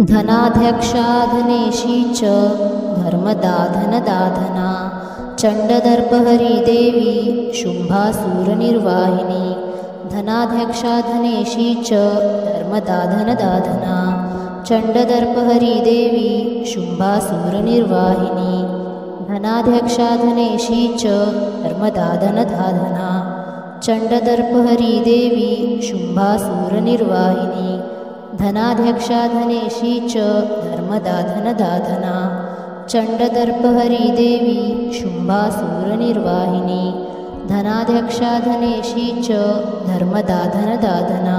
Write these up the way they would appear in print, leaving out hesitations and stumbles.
धनाध्यक्षाधनेशी च धर्मदाधनदाधना चण्डदर्पहरी देवी शुम्भासुरनिर्वाहिनी धनाध्यक्षाधनेशी च धर्मदाधनदाधना चण्डदर्पहरी देवी शुम्भासुरनिर्वाहिनी धनाध्यक्षाधनेशी च धर्मदाधनदाधना चण्डदर्पहरी देवी शुम्भासुरनिर्वाहिनी धनाध्यक्षाधनेशी च धर्मदाधनदाधना चण्डदर्पहरी देवी शुम्भासुरनिर्वाहिनी धनाध्यक्षाधनेशी च धर्मदाधनदाधना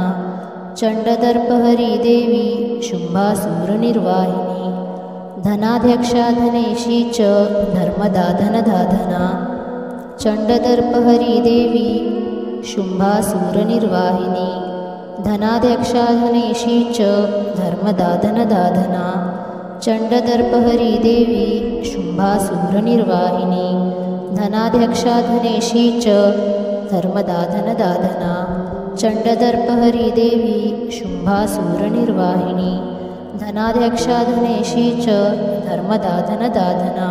चण्डदर्पहरी देवी शुम्भासुरनिर्वाहिनी धनाध्यक्षाधनेशी च धर्मदाधनदाधना चण्डदर्पहरी देवी शुम्भासुरनिर्वाहिनी धनाध्यक्षाधनेशी च धर्मदाधनदाधना चण्डदर्पहरी देवी शुम्भासुरनिर्वाहिनी धनाध्यक्षाधनेशी च धर्मदाधनदाधना चण्डदर्पहरी देवी शुम्भासुरनिर्वाहिनी धनाध्यक्षाधनेशी च धर्मदाधनदाधना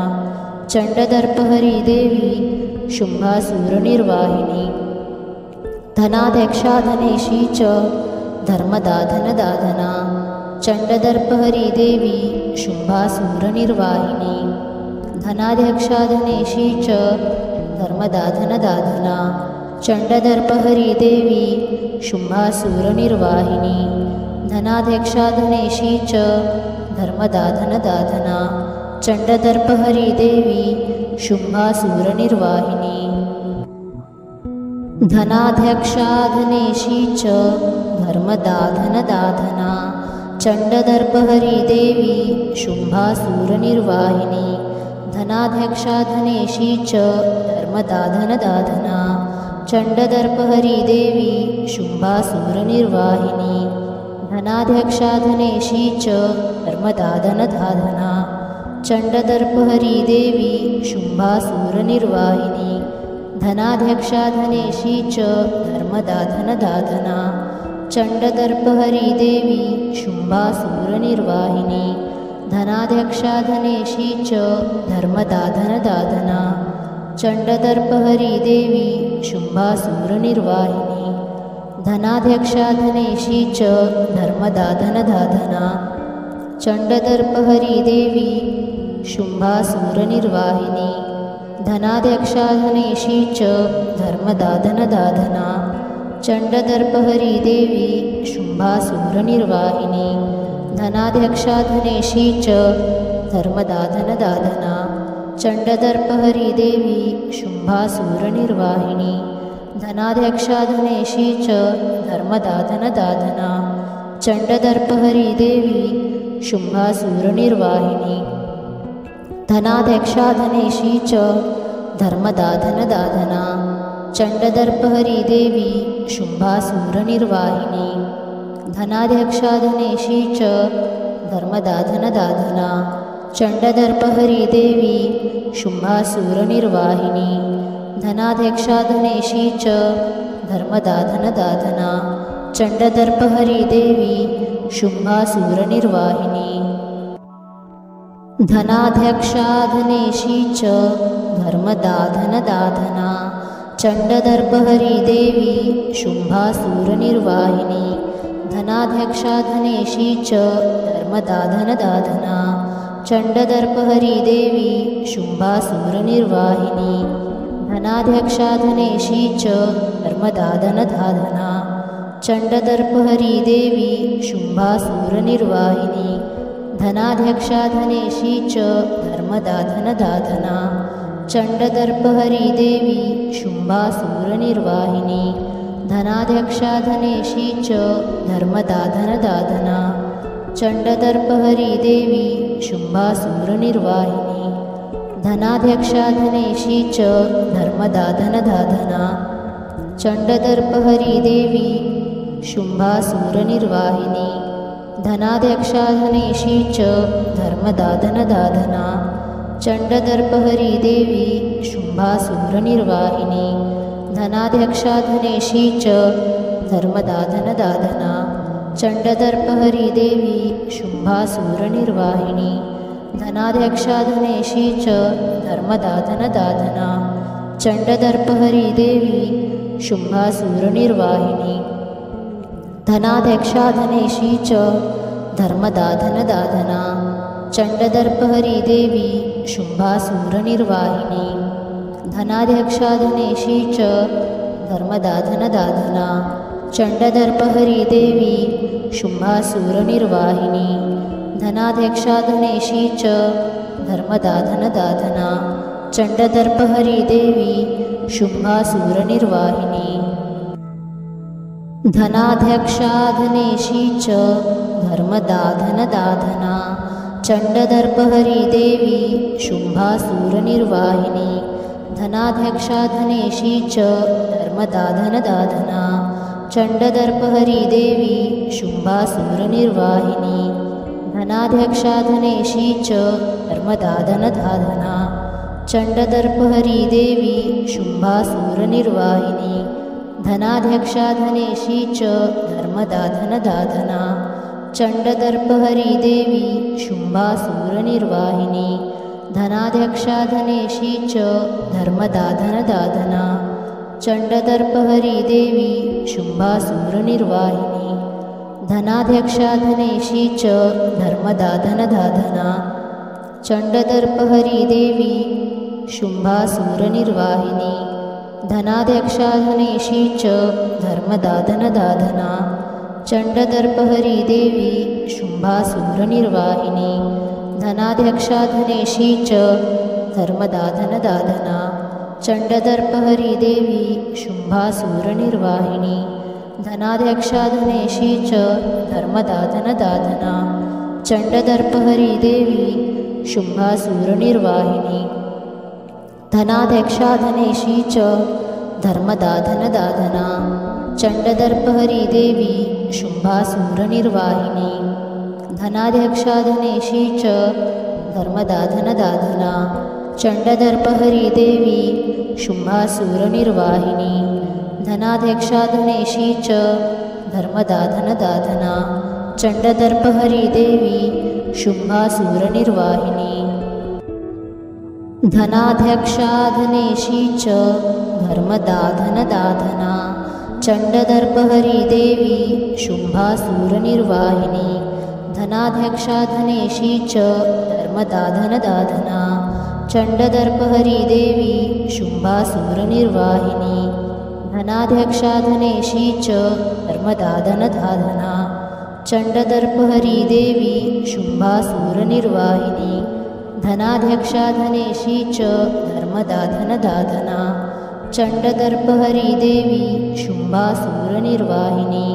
चण्डदर्पहरी देवी शुम्भासुरनिर्वाहिनी धनाध्यक्षाधनेशी च धर्मदाधनदाधना चण्डदर्पहरी देवी शुम्भासुरनिर्वाहिनी धनाध्यक्षाधनेशी च धर्मदाधनदाधना चण्डदर्पहरी देवी शुम्भासुरनिर्वाहिनी धनाध्यक्षाधनेशी च धर्मदाधनदाधना चण्डदर्पहरी देवी शुम्भासुरनिर्वाहिनी धनाध्यक्षाधनेशी च धर्मदाधनदाधना चण्डदर्पहरी देवी शुम्भासुरनिर्वाहिनी धनाध्यक्षाधनेशी च धर्मदाधनदाधना चण्डदर्पहरी देवी शुम्भासुरनिर्वाहिनी धनाध्यक्षाधनेशी च धर्मदाधनदाधना चण्डदर्पहरी देवी शुम्भासुरनिर्वाहिनी धनाध्यक्षाधनेशी च धर्मदाधनदाधना चण्डदर्पहरी देवी शुम्भासुरनिर्वाहिनी धनाध्यक्षाधनेशी च धर्मदाधनदाधना चण्डदर्पहरी देवी शुम्भासुरनिर्वाहिनी धनाध्यक्षाधनेशी च धर्मदाधनदाधना चण्डदर्पहरी देवी शुम्भासुरनिर्वाहिनी धनाध्यक्षाधनेशी च धर्मदाधनदाधना चण्डदर्पहरी देवी शुम्भासुरनिर्वाहिनी धनाध्यक्षाधनेशी च धर्मदाधनदाधना चण्डदर्पहरी देवी शुम्भासुरनिर्वाहिनी धनाध्यक्षाधनेशी च धर्मदाधनदाधना चण्डदर्पहरी देवी शुम्भासुरनिर्वाहिनी धनाध्यक्षाधनेशी च धर्मदाधनदाधना चण्डदर्पहरी देवी शुम्भासुरनिर्वाहिनी धनाध्यक्षाधनेशी च धर्मदाधनदाधना चण्डदर्पहरी देवी शुम्भासुरनिर्वाहिनी धनाध्यक्षाधनेशी च धर्मदाधनदाधना चण्डदर्पहरी देवी शुम्भासुरनिर्वाहिनी धनाध्यक्षाधनेशी च धर्मदाधनदाधना चण्डदर्पहरी देवी शुम्भासुरनिर्वाहिनी धनाध्यक्षाधनेशी च धर्मदाधनदाधना चण्डदर्पहरी देवी शुम्भासुरनिर्वाहिनी धनाध्यक्षाधनेशी च धर्मदाधनदाधना चण्डदर्पहरी देवी शुम्भासुरनिर्वाहिनी धनाध्यक्षाधनेशी च धर्मदाधनदाधना चण्डदर्पहरी देवी शुम्भासुरनिर्वाहिनी धनाध्यक्षाधनेशी च धर्मदाधनदाधना चण्डदर्पहरी देवी शुम्भासुरनिर्वाहिनी धनाध्यक्षाधनेशी च धर्मदाधनदाधना चण्डदर्पहरी देवी शुम्भासुरनिर्वाहिनी धनाध्यक्षाधनेशी च धर्मदाधनदाधना चण्डदर्पहरी देवी शुम्भासुरनिर्वाहिनी धनाध्यक्षाधनेशी च धर्मदाधनदाधना चण्डदर्पहरी देवी शुम्भासुरनिर्वाहिनी धनाध्यक्षा धनेशी च धर्मदा धनदाधना चण्डदर्पहरी देवी शुम्भासुरनिर्वाहिनी धनाध्यक्षा धनेशी च धर्मदा धनदाधना चण्डदर्पहरी देवी शुम्भासुरनिर्वाहिनी धनाध्यक्षा धनेशी च धर्मदा धनदाधना चण्डदर्पहरी देवी शुम्भासुरनिर्वाहिनी धनाध्यक्षा धनेशी च धर्मदा धनदाधना चण्डदर्पहरी देवी शुम्भासुरनिर्वाहिनी धनाध्यक्षा धनेशी च धर्मदा धनदाधना चण्डदर्पहरी देवी शुम्भासुरनिर्वाहिनी धनाध्यक्षा धनेशी च धर्मदा धनदाधना चण्डदर्पहरी देवी शुम्भासुरनिर्वाहिनी धनाध्यक्षा धनेशी च धर्मदा धनदाधना चण्डदर्पहरी देवी शुम्भासुरनिर्वाहिनी धनाध्यक्षा धनेशी च धर्मदा धनदाधना चण्डदर्पहरी देवी शुम्भासुरनिर्वाहिनी धनाध्यक्षा धनेशी च धर्मदा धनदाधना चण्डदर्पहरी देवी शुम्भासुरनिर्वाहिनी धनाध्यक्षा धनेशी च धर्मदा धनदाधना चण्डदर्पहरी देवी शुम्भासुरनिर्वाहिनी धनाध्यक्षा धनेशी च धर्मदा धनदाधना चण्डदर्पहरी देवी शुम्भासुरनिर्वाहिनी धनाध्यक्षा धनेशी च धर्मदा धनदाधना चण्डदर्पहरी देवी शुम्भासुरनिर्वाहिनी धनाध्यक्षा धनेशी च धर्मदा धनदाधना चण्डदर्पहरी देवी शुम्भासुरनिर्वाहिनी धनाध्यक्षा धनेशी च धर्मदा धनदाधना चण्डदर्पहरी देवी शुम्भासुरनिर्वाहिनी धनाध्यक्षा धनेशी च धर्मदा धनदाधना चण्डदर्पहरी देवी शुम्भासुरनिर्वाहिनी धनाध्यक्षा धनेशी च धर्मदा धनदाधना चण्डदर्पहरी देवी शुम्भासुरनिर्वाहिनी धनाध्यक्षा धनेशी च धर्मदा धनदाधना चण्डदर्पहरी देवी शुम्भासुरनिर्वाहिनी धनाध्यक्षा धनेशी च धर्मदा धनदाधना चण्डदर्पहरी देवी शुम्भासुरनिर्वाहिनी धनाध्यक्षा धनेशी च धर्मदा धनदाधना चण्डदर्पहरी देवी शुम्भासुरनिर्वाहिनी धनाध्यक्षा धनेशी च धर्मदा धनदाधना चण्डदर्पहरी देवी शुम्भासुरनिर्वाहिनी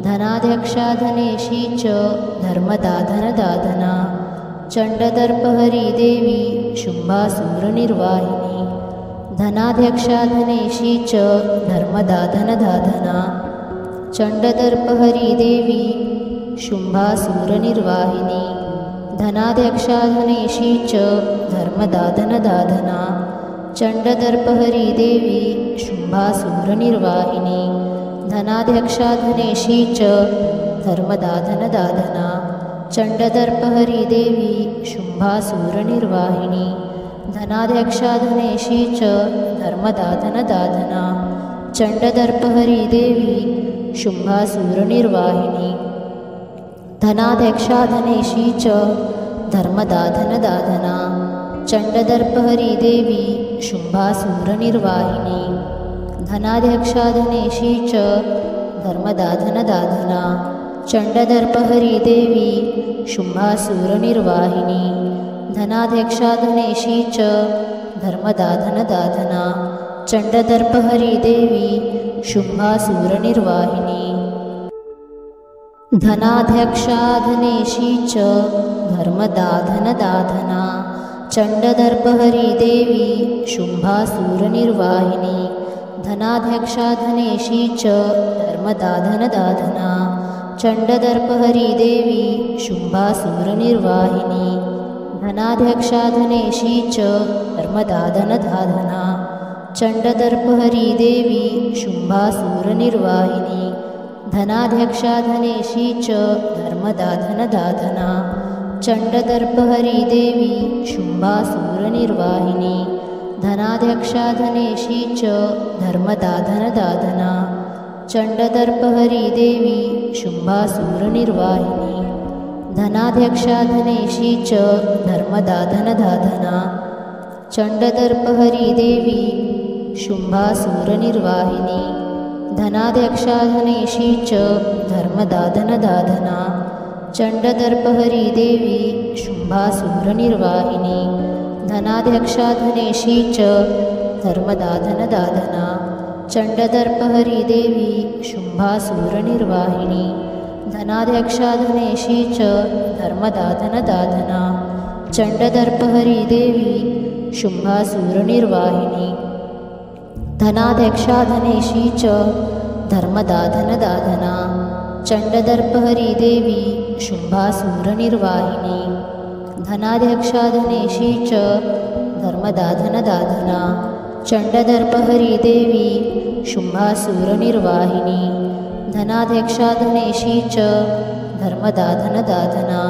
धनाध्यक्षा धनेशी च धर्मदा धनदाधना चण्डदर्पहरी देवी शुम्भासुरनिर्वाहिनी धनाध्यक्षा धनेशी च धर्मदा धनदाधना चण्डदर्पहरी देवी शुम्भासुरनिर्वाहिनी धनाध्यक्षा धनेशी च धर्मदा धनदाधना चण्डदर्पहरी देवी शुम्भासुरनिर्वाहिनी धनाध्यक्षा धनेशी च धर्मदा धनदाधना चण्डदर्पहरी देवी शुम्भासुरनिर्वाहिनी धनाध्यक्षा धनेशी च धर्मदा धनदाधना चण्डदर्पहरी देवी शुम्भासुरनिर्वाहिनी धनाध्यक्षा धनेशी च धर्मदा धनदाधना चण्डदर्पहरी देवी शुम्भासुरनिर्वाहिनी धनाध्यक्षा धनेशी च धर्मदा धनदाधना चण्डदर्पहरी देवी शुम्भासुरनिर्वाहिनी धनाध्यक्षा धनेशी च धर्मदा धनदाधना चण्डदर्पहरी देवी शुम्भासुरनिर्वाहिनी धनाध्यक्षा धनेशी च धर्मदा धनदाधना चण्डदर्पहरी देवी शुम्भासुरनिर्वाहिनी धनाध्यक्षा धनेशी च धर्मदा धनदाधना चण्डदर्पहरी देवी शुम्भासुरनिर्वाहिनी धनाध्यक्षा धनेशी च धर्मदा धनदाधना चण्डदर्पहरी देवी शुम्भासुरनिर्वाहिनी धनाध्यक्षाधनेशी च धर्मदाधनदाधना चण्डदर्पहरीदेवी शुम्भासुरनिर्वाहिनी धनाध्यक्षाधनेशी च धर्मदाधनदाधना चण्डदर्पहरीदेवी शुम्भासुरनिर्वाहिनी धनाध्यक्षाधनेशी च धर्मदाधनदाधना चण्डदर्पहरीदेवी शुम्भासुरनिर्वाहिनी धनाध्यक्षाधनेशी च धर्मदाधनदाधना चण्डदर्पहरीदेवी शुम्भासुरनिर्वाहिनी धनाध्यक्षाधनेशी च धर्मदाधनदाधना चण्डदर्पहरीदेवी शुम्भासुरनिर्वाहिनी धनाध्यक्षाधनेशी च धर्मदाधनदाधना चण्डदर्पहरीदेवी शुम्भासुरनिर्वाहिनी धनाध्यक्षाधनेशी च धर्मदाधनदाधना चण्डदर्पहरीदेवी शुम्भासुरनिर्वाहिनी धनाध्यक्षाधनेशी च धर्मदाधनदाधना चण्डदर्पहरीदेवी शुम्भासुरनिर्वाहिनी धनाध्यक्षाधनेशी च धर्मदाधनदाधना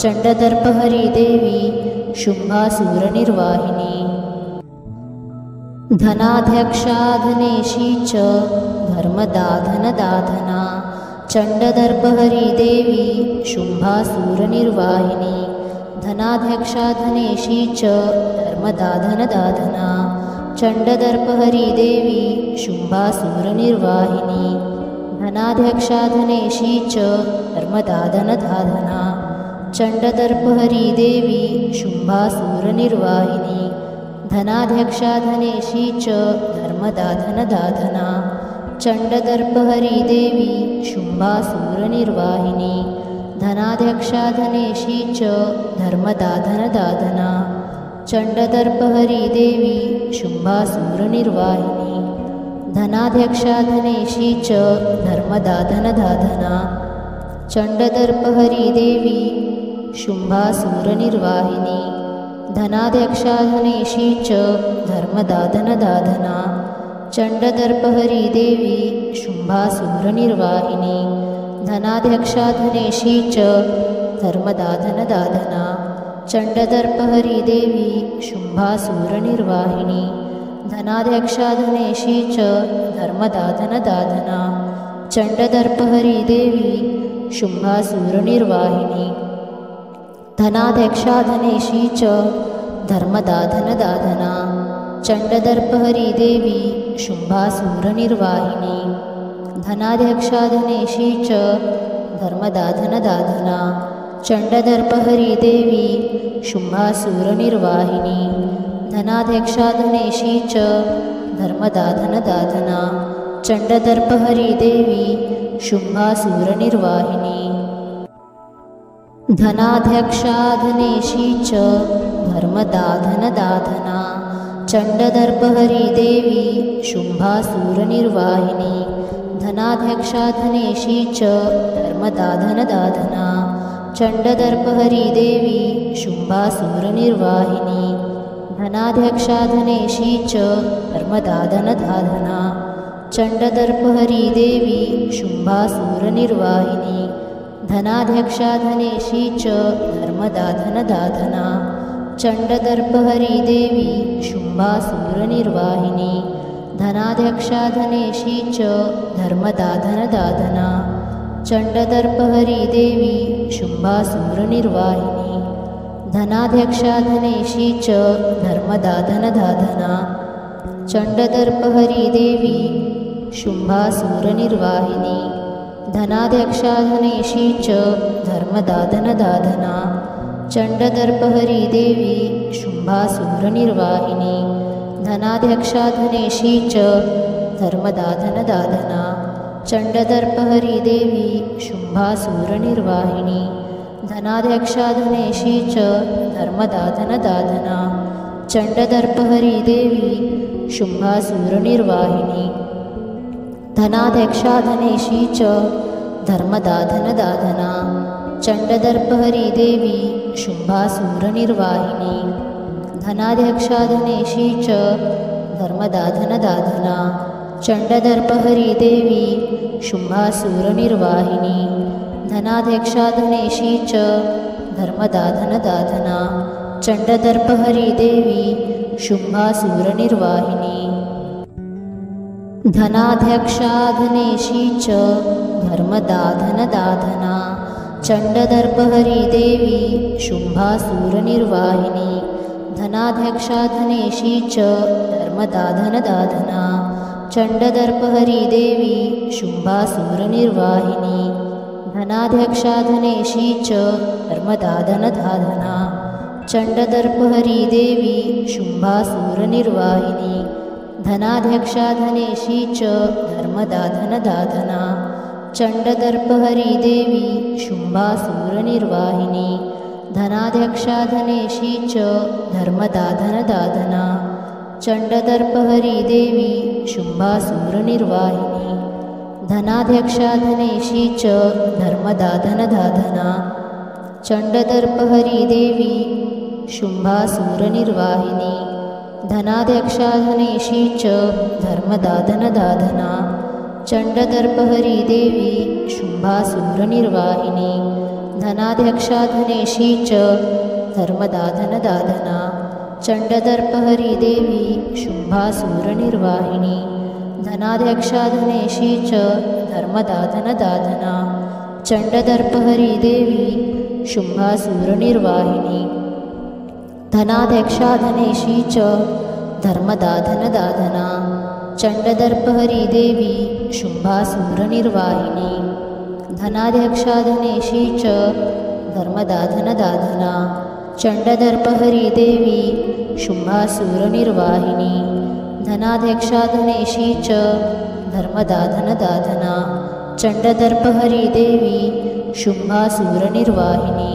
चण्डदर्पहरीदेवी शुम्भासुरनिर्वाहिनी धनाध्यक्षाधनेशी च धर्मदाधनदाधना चण्डदर्पहरीदेवी शुम्भासुरनिर्वाहिनी धनाध्यक्षाधनेशी च धर्मदाधनदाधना चण्डदर्पहरीदेवी शुम्भासुरनिर्वाहिनी धनाध्यक्षाधनेशी च धर्मदाधनदाधना चण्डदर्पहरीदेवी शुम्भासुरनिर्वाहिनी धनाध्यक्षाधनेशी च धर्मदाधनदाधना चण्डदर्पहरीदेवी शुम्भासुरनिर्वाहिनी धनाध्यक्षाधनेशी च धर्मदाधनदाधना चण्डदर्पहरीदेवी शुम्भासुरनिर्वाहिनी धनाध्यक्षाधनेशी च धर्मदाधनदाधना चण्डदर्पहरीदेवी शुम्भासुरनिर्वाहिनी धनाध्यक्षाधनेशी च धर्मदाधनदाधना चण्डदर्पहरीदेवी शुम्भासुरनिर्वाहिनी धनाध्यक्षाधनेशी च धर्मदाधनदाधना चण्डदर्पहरीदेवी शुम्भासुरनिर्वाहिनी धनाध्यक्षाधनेशी च धर्मदाधनदाधना चण्डदर्पहरीदेवी शुम्भासुरनिर्वाहिनी धनाध्यक्षाधनेशी च धर्मदाधनदाधना चण्डदर्पहरीदेवी शुम्भासुरनिर्वाहिनी धनाध्यक्षाधनेशी च धर्मदाधनदाधना चण्डदर्पहरीदेवी शुम्भासुरनिर्वाहिनी धनाध्यक्षाधनेशी च धर्मदाधनदाधना चण्डदर्पहरीदेवी शुम्भासुरनिर्वाहिनी धनाध्यक्षाधनेशी च धर्मदाधनदाधना चण्डदर्पहरीदेवी शुम्भासुरनिर्वाहिनी धनाध्यक्षाधनेशी च धर्मदाधनदाधना चण्डदर्पहरीदेवी शुम्भासुरनिर्वाहिनी धनाध्यक्षाधनेशी च धर्मदाधनदाधना चण्डदर्पहरीदेवी शुम्भासुरनिर्वाहिनी धनाध्यक्षाधनेशी च धर्मदाधनदाधना चण्डदर्पहरीदेवी शुम्भासुरनिर्वाहिनी धनाध्यक्षाधनेशी च धर्मदाधनदाधना चण्डदर्पहरीदेवी शुम्भासुरनिर्वाहिनी धनाध्यक्षाधनेशी च धर्मदाधनदाधना चण्डदर्पहरीदेवी शुम्भासुरनिर्वाहिनी धनाध्यक्षाधनेशी च धर्मदाधनदाधना चण्डदर्पहरीदेवी शुम्भासुरनिर्वाहिनी धनाध्यक्षाधनेशी च धर्मदाधनदाधना चण्डदर्पहरीदेवी शुम्भासुरनिर्वाहिनी धनाध्यक्षाधनेशी च धर्मदाधनदाधना चण्डदर्पहरीदेवी शुम्भासुरनिर्वाहिनी धनाध्यक्षाधनेशी च धर्मदाधनदाधना चण्डदर्पहरीदेवी शुम्भासुरनिर्वाहिनी धनाध्यक्षाधनेशी च धर्मदाधनदाधना चण्डदर्पहरीदेवी शुम्भासुरनिर्वाहिनी धनाध्यक्षा धनेशी च धर्मदा धनदाधना चण्डदर्पहरी देवी शुम्भासुरनिर्वाहिनी धनाध्यक्षा धनेशी च धर्मदा धनदाधना चण्डदर्पहरी देवी शुम्भासुरनिर्वाहिनी धनाध्यक्षा धनेशी च धर्मदा धनदाधना चण्डदर्पहरी देवी शुम्भासुरनिर्वाहिनी धनाध्यक्षा धनेशी च धर्मदा धनदाधना चण्डदर्पहरी देवी शुम्भासुरनिर्वाहिनी धनाध्यक्षा धनेशी च धर्मदा धनदाधना चण्डदर्पहरी देवी शुम्भासुरनिर्वाहिनी धनाध्यक्षा धनेशी च धर्मदा धनदाधना चण्डदर्पहरी देवी शुम्भासुरनिर्वाहिनी धनाध्यक्षा धनेशी च धर्मदा धनदाधना चण्डदर्पहरी देवी शुम्भासुरनिर्वाहिनी धनाध्यक्षा धनेशी च धर्मदा धनदाधना चण्डदर्पहरी देवी शुम्भासुरनिर्वाहिनी धनाध्यक्षा धनेशी च धर्मदा धनदाधना चण्डदर्पहरी देवी शुम्भासुरनिर्वाहिनी धनाध्यक्षा धनेशी च धर्मदा धनदाधना चण्डदर्पहरी देवी शुम्भासुरनिर्वाहिनी धनाध्यक्षा धनेशी च धर्मदा धनदाधना चण्डदर्पहरी देवी शुम्भासुरनिर्वाहिनी धनाध्यक्षा धनेशी च धर्मदा धनदाधना चण्डदर्पहरी देवी शुम्भासुरनिर्वाहिनी धनाध्यक्षा धनेशी च धर्मदा धनदाधना चण्डदर्पहरी देवी शुम्भासुरनिर्वाहिनी।